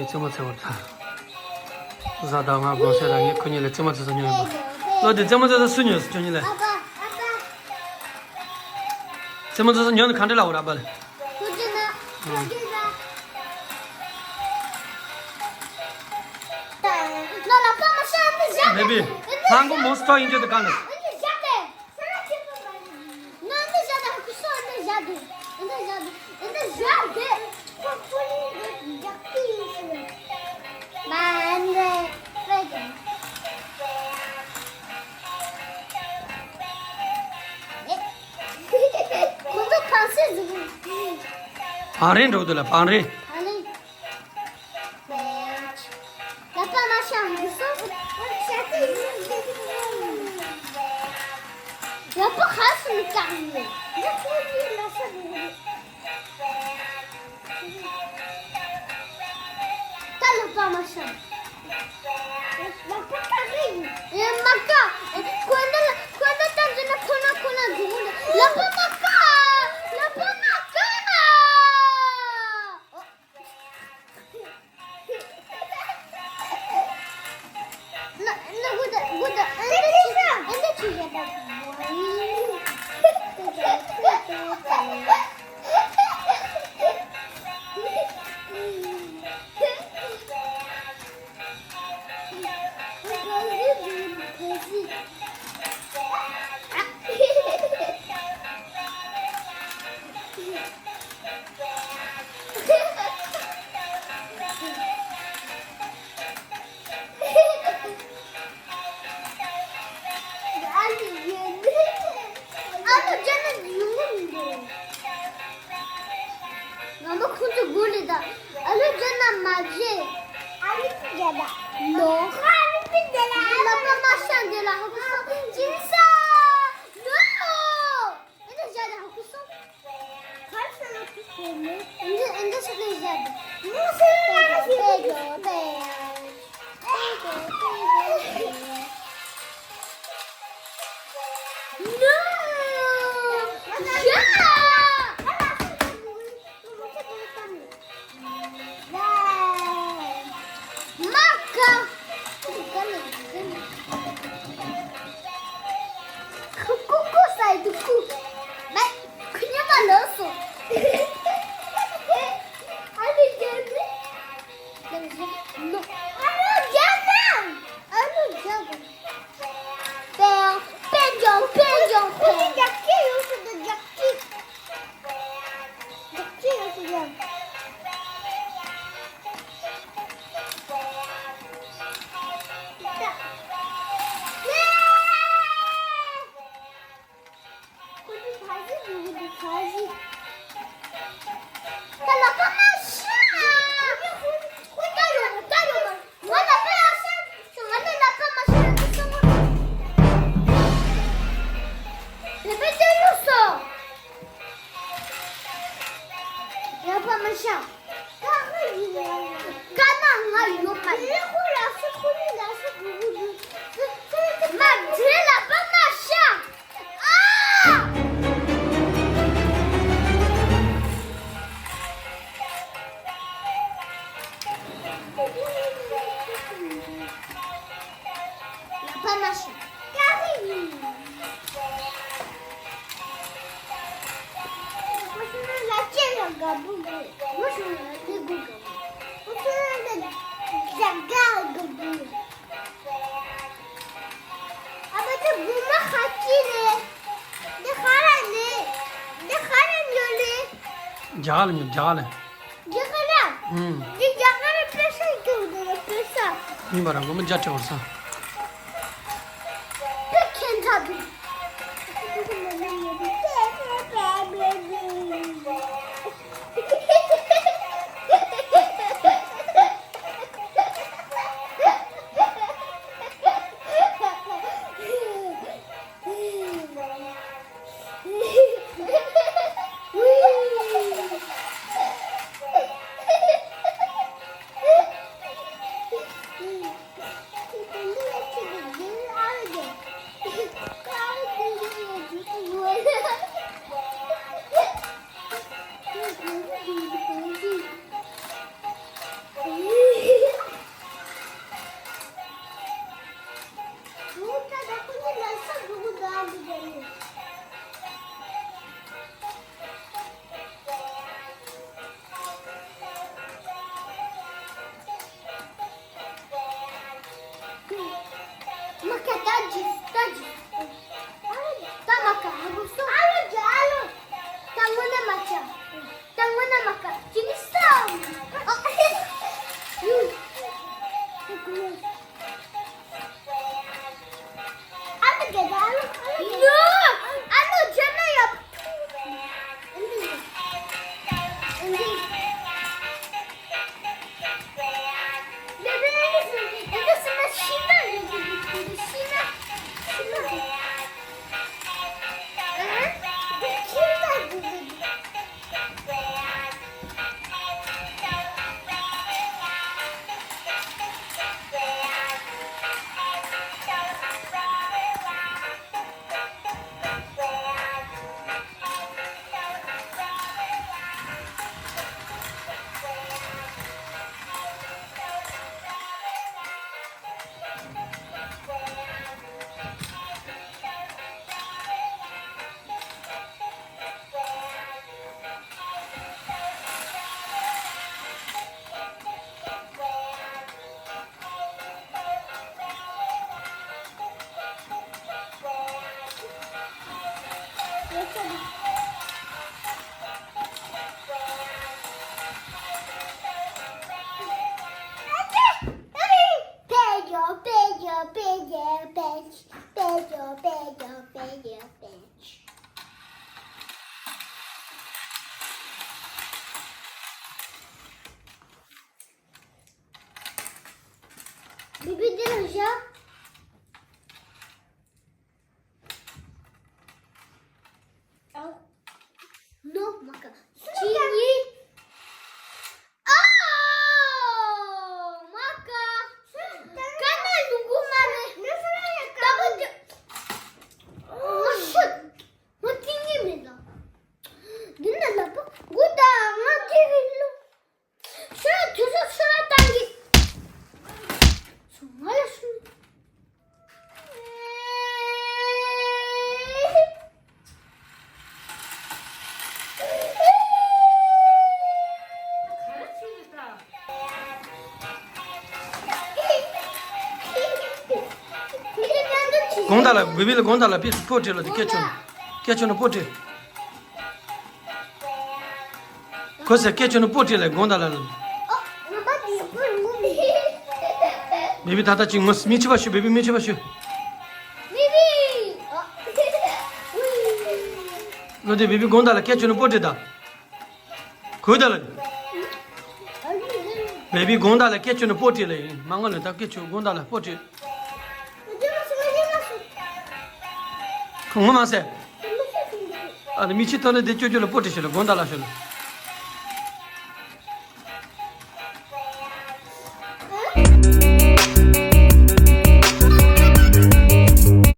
这么走他，咋当啊？公司了，你看你来这么子牛吗？老弟，这么子是水牛是叫你来？这么子是牛，你看着了我了不？baby, hangu monster injo de kanle. Parin rodu la parin. Я похожу на камни. Tá para maçã. Maca. Quando tá dizendo cona dura. Lá para maca. Lá para maca. Não, guda. Anda tira da. Jagal. ये जगह में pressure क्यों दे रहा pressure? नहीं बरा वो मैं जाते और सा. Pick and up. Bibi de já. No, maca. Tinha. Oh, maca. Kana lungu mare. Tabo. Mashut. Matingi meda. Dinna lapa. Guda matigillo. Shara tusa shara tangi. Sumala sum. gondala bibila gondala pi pote lo kechono pote cosa kechono pote le gondala lo bibi tata chi michi bashu bibi michi bashu lo de bibi gondala kechono pote da kodala bibi gondala kechono pote le mangala ta kecho gondala pote Kung mamase, ada michi tole de chojo le pote shelo, gondala shelo.